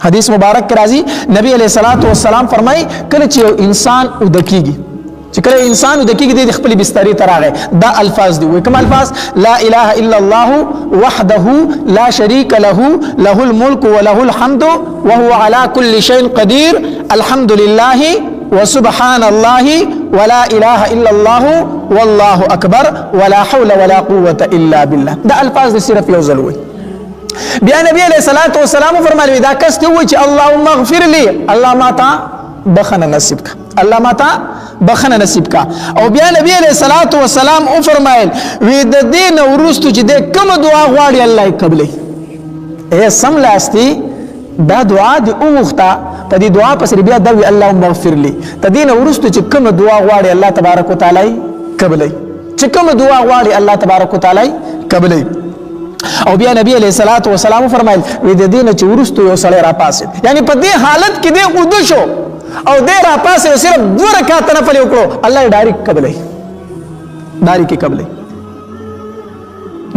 حدیث مبارک کې راځي نبی علیہ الصلوۃ والسلام فرمای کله چې انسان ودکیږي چې کله انسان ودکیږي د خپل بسترې ته راغی دا الفاظ دي وایي کوم الفاظ لا اله الا الله وحده لا شريك له له الملك وله الحمد وهو على كل شيء قدير الحمد لله وسبحان الله ولا اله الا الله والله اکبر ولا حول ولا قوه الا بالله دا الفاظ دي صرف یو ځل وایي بیا نبی علیہ الصلوۃ والسلام فرمایي دا کس ته وایي چې اللهم اغفر لي الله ماتا بخنه نصیب کا الله ماتا بخنه نصیب کا او بیا نبی علیہ الصلوۃ والسلام او فرمایل وی د دین ورستو چې د کوم دعا غواړي الله یې قبلې اے سم لاستی دا دعا دی اوخته په دې دعا پس بیا دوی اللهم اغفر لي تدین ورستو چې کوم دعا غواړي الله تبارک وتعالى قبلې چې کوم دعا غواړي الله تبارک وتعالى قبلې او بیا نبی علیہ الصلوۃ والسلام فرمایل وی د دین چې ورستو یو سړی را پاسید یعنی په دې حالت کې د اودو شو او دې را پاسه صرف 2 رکعات نفل وکړو الله یې ډایرکټ قبلې ډایرکټ قبلې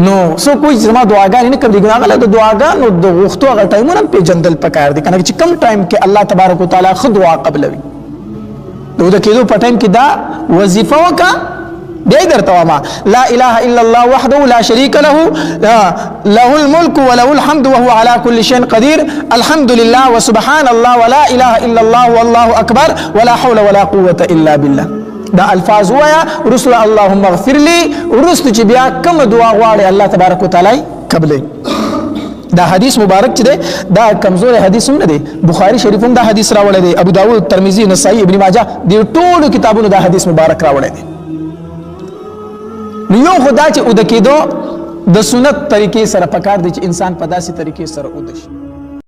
نو سو کوئی زما دعاګانې نه قبلې غواړي د دعاګانو د وختو هغه ټایمونه په جندل پکار دي کنه چې کم ټایم کې الله تبارک وتعالى خود دعا قبلوي نو د کېدو په ټایم کې دا وظیفه وکا بیا درته واما لا اله الا الله وحده لا شريك له له الملك وله الحمد وهو على كل شيء قدير الحمد لله وسبحان الله ولا اله الا الله والله اكبر ولا حول ولا قوه الا بالله دا الفاظ ويا رسول اللهم اغفر لي ورست چې بیا کوم دعا غواړي الله تبارک وتعالى قبلې دا حدیث مبارک چې دی دا کمزور حدیث نه دی بخاری شریف هم دا حدیث راوړی دی ابو داود ترمذی نسائی ابن ماجه دی ټول کتابونو دا حدیث مبارک راوړی دی نو یو خدا چې ود کېدو د سنت طریقې سره پکار دی چې انسان په داسې طریقې سره ود شي